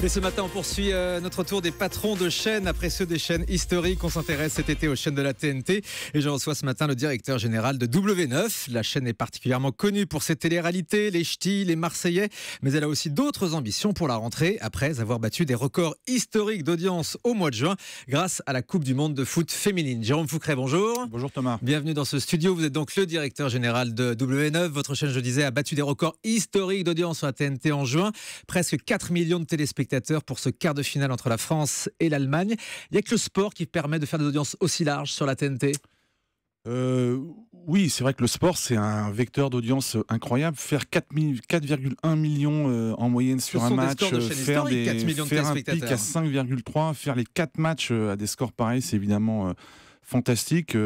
Et ce matin, on poursuit notre tour des patrons de chaînes. Après ceux des chaînes historiques, on s'intéresse cet été aux chaînes de la TNT. Et je reçois ce matin le directeur général de W9. La chaîne est particulièrement connue pour ses téléréalités, les ch'tis, les Marseillais. Mais elle a aussi d'autres ambitions pour la rentrée, après avoir battu des records historiques d'audience au mois de juin, grâce à la Coupe du Monde de foot féminine. Jérôme Foucret, bonjour. Bonjour Thomas. Bienvenue dans ce studio. Vous êtes donc le directeur général de W9. Votre chaîne, je disais, a battu des records historiques d'audience sur la TNT en juin. Presque 4 millions de téléspectateurs pour ce quart de finale entre la France et l'Allemagne. Il n'y a que le sport qui permet de faire des audiences aussi larges sur la TNT. Oui, c'est vrai que le sport, c'est un vecteur d'audience incroyable. Faire 4,1 millions en moyenne sur un match, faire un pic à 5,3, faire les 4 matchs à des scores pareils, c'est évidemment fantastique.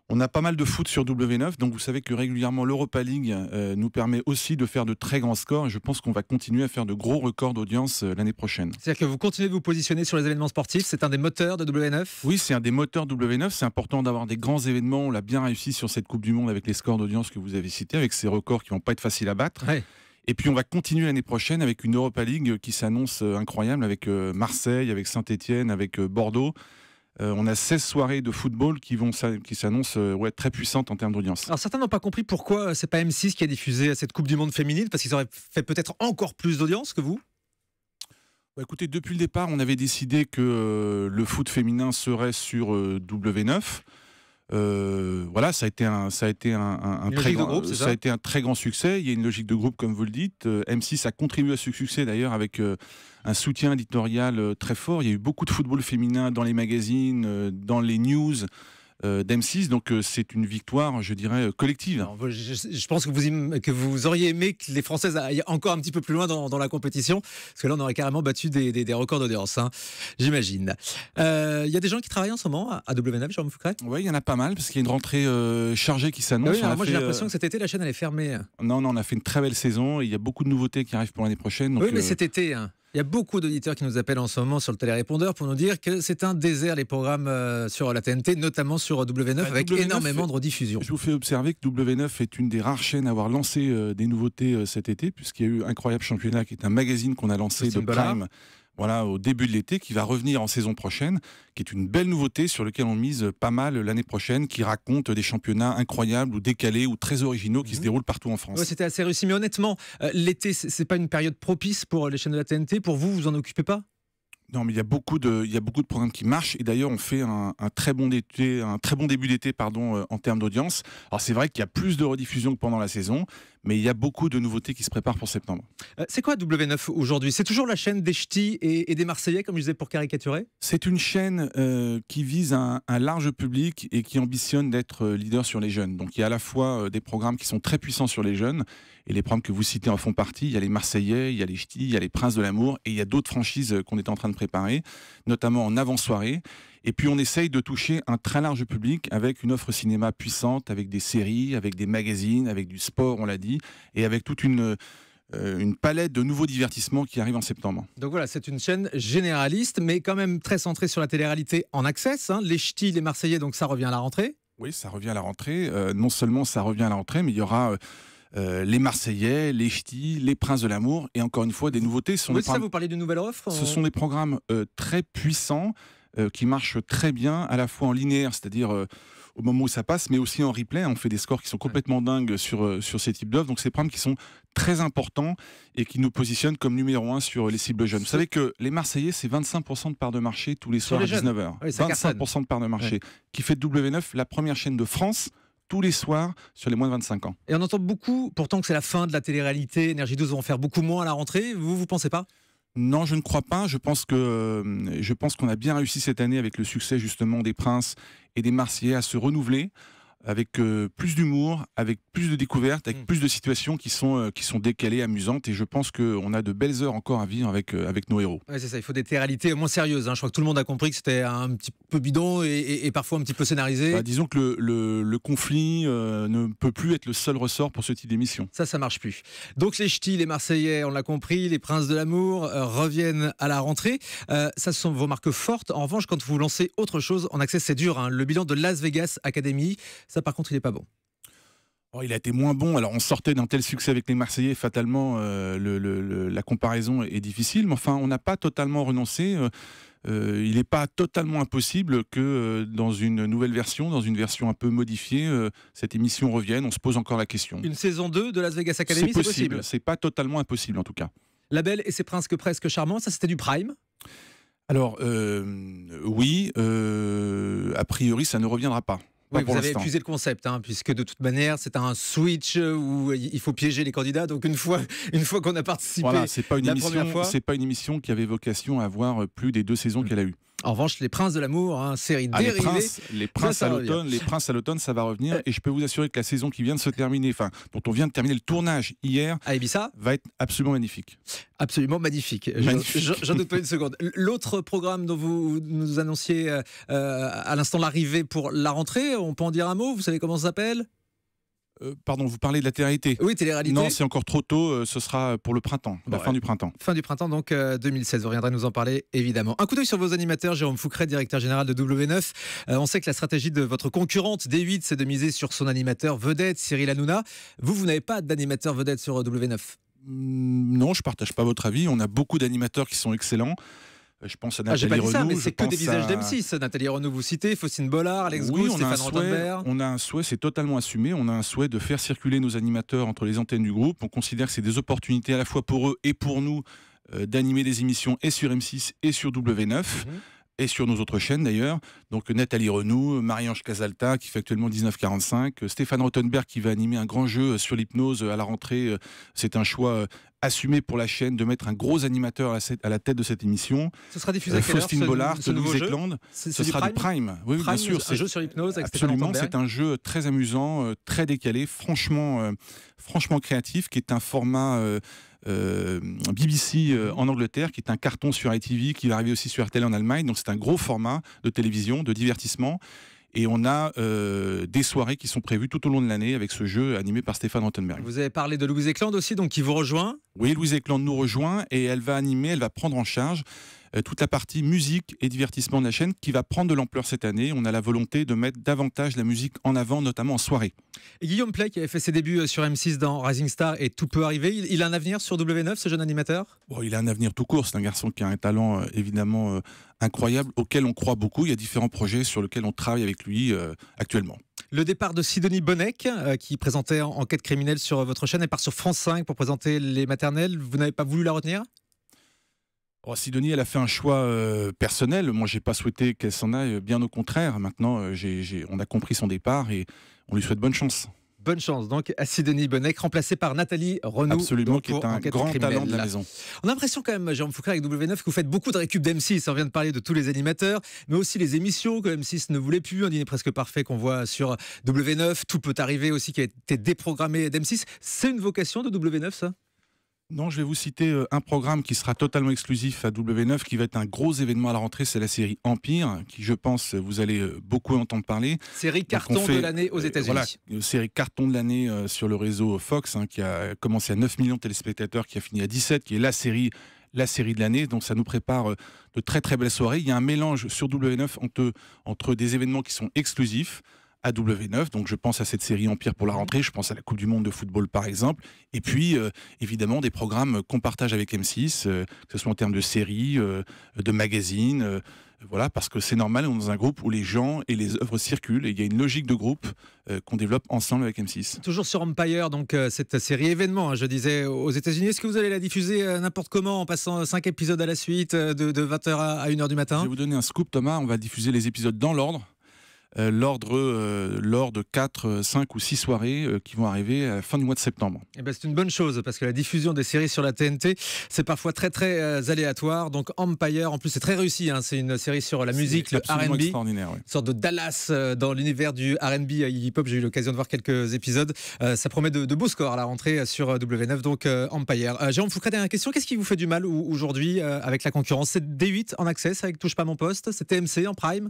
On a pas mal de foot sur W9, donc vous savez que régulièrement l'Europa League nous permet aussi de faire de très grands scores, et je pense qu'on va continuer à faire de gros records d'audience l'année prochaine. C'est-à-dire que vous continuez de vous positionner sur les événements sportifs, c'est un des moteurs de W9 ? Oui, c'est un des moteurs W9, c'est important d'avoir des grands événements, on l'a bien réussi sur cette Coupe du Monde avec les scores d'audience que vous avez cités, avec ces records qui vont pas être faciles à battre. Ouais. Et puis on va continuer l'année prochaine avec une Europa League qui s'annonce incroyable, avec Marseille, avec Saint-Etienne, avec Bordeaux. On a 16 soirées de football qui s'annoncent très puissantes en termes d'audience. Alors certains n'ont pas compris pourquoi c'est pas M6 qui a diffusé cette Coupe du Monde féminine, parce qu'ils auraient fait peut-être encore plus d'audience que vous. Écoutez, depuis le départ, on avait décidé que le foot féminin serait sur W9. Voilà, ça a été un très grand succès. Il y a une logique de groupe, comme vous le dites. M6 a contribué à ce succès d'ailleurs avec un soutien éditorial très fort. Il y a eu beaucoup de football féminin dans les magazines, dans les news d'M6, donc c'est une victoire, je dirais, collective. Alors, je pense que vous auriez aimé que les Françaises aillent encore un petit peu plus loin dans la compétition, parce que là on aurait carrément battu des records d'audience, hein, j'imagine. Il y a des gens qui travaillent en ce moment à W9, Jérôme Foucret ? Oui, il y en a pas mal, parce qu'il y a une rentrée chargée qui s'annonce. Oui, moi j'ai l'impression que cet été la chaîne elle est fermée. Non, on a fait une très belle saison, et il y a beaucoup de nouveautés qui arrivent pour l'année prochaine. Donc, oui, mais cet été... hein. Il y a beaucoup d'auditeurs qui nous appellent en ce moment sur le télérépondeur pour nous dire que c'est un désert, les programmes sur la TNT, notamment sur W9, avec W9 énormément de rediffusions. Je vous fais observer que W9 est une des rares chaînes à avoir lancé des nouveautés cet été, puisqu'il y a eu Incroyable Championnat, qui est un magazine qu'on a lancé de Prime. Voilà, au début de l'été, qui va revenir en saison prochaine, qui est une belle nouveauté sur laquelle on mise pas mal l'année prochaine, qui raconte des championnats incroyables ou décalés ou très originaux qui se déroulent partout en France. Ouais, c'était assez réussi, mais honnêtement, l'été, c'est pas une période propice pour les chaînes de la TNT. Pour vous, vous en occupez pas ? Non, mais il y a beaucoup de programmes qui marchent, et d'ailleurs on fait un très bon début d'été en termes d'audience. Alors c'est vrai qu'il y a plus de rediffusions que pendant la saison, mais il y a beaucoup de nouveautés qui se préparent pour septembre. C'est quoi W9 aujourd'hui ? C'est toujours la chaîne des ch'tis et des Marseillais, comme je disais, pour caricaturer ? C'est une chaîne qui vise un large public et qui ambitionne d'être leader sur les jeunes. Donc il y a à la fois des programmes qui sont très puissants sur les jeunes, et les programmes que vous citez en font partie. Il y a les Marseillais, il y a les ch'tis, il y a les Princes de l'amour, et il y a d'autres franchises qu'on est en train de préparer, notamment en avant-soirée. Et puis on essaye de toucher un très large public avec une offre cinéma puissante, avec des séries, avec des magazines, avec du sport, on l'a dit, et avec toute une palette de nouveaux divertissements qui arrivent en septembre. Donc voilà, c'est une chaîne généraliste, mais quand même très centrée sur la télé-réalité en access. Hein. Les ch'tis, les Marseillais, donc ça revient à la rentrée ? Oui, ça revient à la rentrée. Non seulement ça revient à la rentrée, mais il y aura... les Marseillais, les ch'tis, les Princes de l'amour, et encore une fois des nouveautés. Vous parlez d'une nouvelle offre ? Ce sont des programmes très puissants qui marchent très bien, à la fois en linéaire, c'est-à-dire au moment où ça passe, mais aussi en replay. On fait des scores qui sont complètement dingues sur ces types d'offres. Donc c'est des programmes qui sont très importants et qui nous positionnent comme numéro 1 sur les cibles jeunes. Vous savez que les Marseillais, c'est 25% de part de marché tous les soirs à 19h. Oui, 25% de part de marché, qui fait de W9 la première chaîne de France tous les soirs sur les moins de 25 ans. Et on entend beaucoup, pourtant que c'est la fin de la télé-réalité, Énergie 12 vont faire beaucoup moins à la rentrée. Vous pensez pas ? Non, je ne crois pas. Je pense qu'on a bien réussi cette année avec le succès justement des Princes et des Marseillais à se renouveler, avec plus d'humour, avec plus de découvertes, avec plus de situations qui sont décalées, amusantes. Et je pense qu'on a de belles heures encore à vivre avec nos héros. Ouais, c'est ça, il faut des téléréalités moins sérieuses. Hein. Je crois que tout le monde a compris que c'était un petit peu bidon et parfois un petit peu scénarisé. Disons que le conflit ne peut plus être le seul ressort pour ce type d'émission. Ça marche plus. Donc les ch'tis, les Marseillais, on l'a compris, les Princes de l'amour reviennent à la rentrée. Ça, ce sont vos marques fortes. En revanche, quand vous lancez autre chose en accès, c'est dur. Hein. Le bilan de Las Vegas Academy, ça par contre, il n'est pas bon. Oh, il a été moins bon. Alors, on sortait d'un tel succès avec les Marseillais, fatalement, la comparaison est difficile. Mais enfin, on n'a pas totalement renoncé. Il n'est pas totalement impossible que dans une nouvelle version, dans une version un peu modifiée, cette émission revienne. On se pose encore la question. Une saison 2 de Las Vegas Academy, c'est possible. C'est pas totalement impossible, en tout cas. La Belle et ses princes que presque charmants, ça c'était du prime? Alors, oui, a priori, ça ne reviendra pas. Oui, vous avez épuisé le concept, puisque de toute manière, c'est un switch où il faut piéger les candidats. Donc une fois qu'on a participé, voilà, c'est pas première fois, c'est pas une émission qui avait vocation à avoir plus des 2 saisons qu'elle a eues. En revanche, Les Princes de l'amour, série dérivée. Les Princes à l'automne, ça va revenir. Et je peux vous assurer que la saison qui vient de se terminer, dont on vient de terminer le tournage hier, à Ibiza, va être absolument magnifique. Absolument magnifique. J'en doute pas une seconde. L'autre programme dont vous nous annonciez à l'instant l'arrivée pour la rentrée, on peut en dire un mot? Vous savez comment ça s'appelle? Pardon, vous parlez de la télé-réalité? Oui, télé-réalité. Non, c'est encore trop tôt, ce sera pour le printemps, fin du printemps. Fin du printemps, donc 2016, vous reviendrez nous en parler, évidemment. Un coup d'œil sur vos animateurs, Jérôme Foucret, directeur général de W9. On sait que la stratégie de votre concurrente D8, c'est de miser sur son animateur vedette, Cyril Hanouna. Vous n'avez pas d'animateur vedette sur W9? Non, je ne partage pas votre avis. On a beaucoup d'animateurs qui sont excellents. Je pense à Nathalie Renaud. J'ai pas dit ça, mais c'est que des visages d'M6. Nathalie Renaud, vous citez, Faustine Bollard, Alex Gous, Stéphane Rothenberg. On a un souhait, c'est totalement assumé. On a un souhait de faire circuler nos animateurs entre les antennes du groupe. On considère que c'est des opportunités à la fois pour eux et pour nous d'animer des émissions et sur M6 et sur W9. Et sur nos autres chaînes d'ailleurs. Donc Nathalie Renaud, Marie-Ange Casalta qui fait actuellement 19h45, Stéphane Rothenberg qui va animer un grand jeu sur l'hypnose à la rentrée. C'est un choix assumé pour la chaîne de mettre un gros animateur à la tête de cette émission. Ce sera diffusé à quelle heure, Faustine Bollard, Louise Eklund. Ce sera du prime. Oui, bien sûr. Un jeu sur l'hypnose avec absolument, c'est un jeu très amusant, très décalé, franchement créatif, qui est un format BBC en Angleterre, qui est un carton sur ITV, qui va arriver aussi sur RTL en Allemagne. Donc c'est un gros format de télévision, de divertissement. Et on a des soirées qui sont prévues tout au long de l'année avec ce jeu animé par Stéphane Rothenberg. Vous avez parlé de Louise Eklund aussi, donc qui vous rejoint? Oui, Louise Eklund nous rejoint et elle va prendre en charge toute la partie musique et divertissement de la chaîne qui va prendre de l'ampleur cette année. On a la volonté de mettre davantage la musique en avant, notamment en soirée. Et Guillaume Pley, qui avait fait ses débuts sur M6 dans Rising Star et Tout peut arriver, il a un avenir sur W9, ce jeune animateur? Bon, il a un avenir tout court. C'est un garçon qui a un talent évidemment incroyable, auquel on croit beaucoup. Il y a différents projets sur lesquels on travaille avec lui actuellement. Le départ de Sidonie Bonnec, qui présentait Enquête criminelle sur votre chaîne, elle part sur France 5 pour présenter les maternelles. Vous n'avez pas voulu la retenir? Sidonie, elle a fait un choix personnel. Moi, j'ai pas souhaité qu'elle s'en aille, bien au contraire. Maintenant, on a compris son départ et on lui souhaite bonne chance. Bonne chance donc à Sidonie Bonnec, remplacée par Nathalie Renaud. Absolument, qui est un grand talent de la maison. On a l'impression quand même, Jérôme Foucret, avec W9, que vous faites beaucoup de récup d'M6. On vient de parler de tous les animateurs, mais aussi les émissions que M6 ne voulait plus. Un dîner presque parfait qu'on voit sur W9. Tout peut arriver aussi, qui a été déprogrammé d'M6. C'est une vocation de W9, ça? Non, je vais vous citer un programme qui sera totalement exclusif à W9, qui va être un gros événement à la rentrée, c'est la série Empire, qui je pense vous allez beaucoup entendre parler. Série carton de l'année aux États-Unis. Voilà, une série carton de l'année sur le réseau Fox, qui a commencé à 9 millions de téléspectateurs, qui a fini à 17, qui est la série de l'année. Donc ça nous prépare de très très belles soirées. Il y a un mélange sur W9 entre des événements qui sont exclusifs à W9, donc je pense à cette série Empire pour la rentrée, je pense à la Coupe du Monde de football par exemple, et puis évidemment des programmes qu'on partage avec M6, que ce soit en termes de séries, de magazines, voilà, parce que c'est normal, on est dans un groupe où les gens et les œuvres circulent, et il y a une logique de groupe qu'on développe ensemble avec M6. Toujours sur Empire, donc cette série événement, je disais, aux États-Unis, est-ce que vous allez la diffuser n'importe comment, en passant 5 épisodes à la suite, de 20h à 1h du matin? Je vais vous donner un scoop, Thomas, on va diffuser les épisodes dans l'ordre. Lors de 4, 5 ou 6 soirées qui vont arriver à la fin du mois de septembre. Et ben c'est une bonne chose parce que la diffusion des séries sur la TNT, c'est parfois très très aléatoire. Donc Empire, en plus c'est très réussi, c'est une série sur la musique, le R&B, extraordinaire, ouais. Une sorte de Dallas dans l'univers du R&B hip-hop. J'ai eu l'occasion de voir quelques épisodes. Ça promet de beaux scores à la rentrée sur W9, donc Empire. Jérôme Foucret, dernière question, qu'est-ce qui vous fait du mal aujourd'hui avec la concurrence? C'est D8 en access avec Touche pas mon poste, c'est TMC en prime?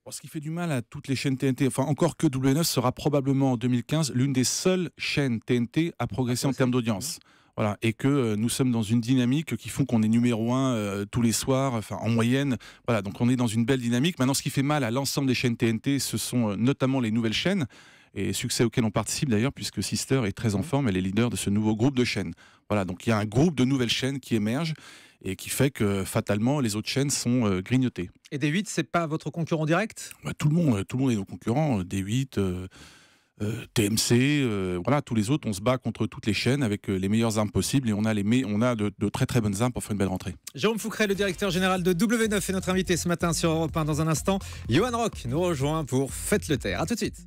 Ce qui fait du mal à toutes les chaînes TNT, enfin encore que W9 sera probablement en 2015 l'une des seules chaînes TNT à progresser en termes d'audience. Voilà, et que nous sommes dans une dynamique qui font qu'on est numéro 1 tous les soirs, enfin en moyenne. Voilà, donc on est dans une belle dynamique. Maintenant, ce qui fait mal à l'ensemble des chaînes TNT, ce sont notamment les nouvelles chaînes. et succès auquel on participe d'ailleurs, puisque Sister est très en forme, elle est leader de ce nouveau groupe de chaînes. Voilà, donc il y a un groupe de nouvelles chaînes qui émergent et qui fait que fatalement les autres chaînes sont grignotées. Et D8, c'est pas votre concurrent direct? Tout le monde est nos concurrents, D8, TMC, voilà, tous les autres, on se bat contre toutes les chaînes avec les meilleures armes possibles et on a de très très bonnes armes pour faire une belle rentrée. Jérôme Fouqueret, le directeur général de W9, est notre invité ce matin sur Europe 1. Dans un instant, Johan Rock nous rejoint pour Faites le Terre. A tout de suite.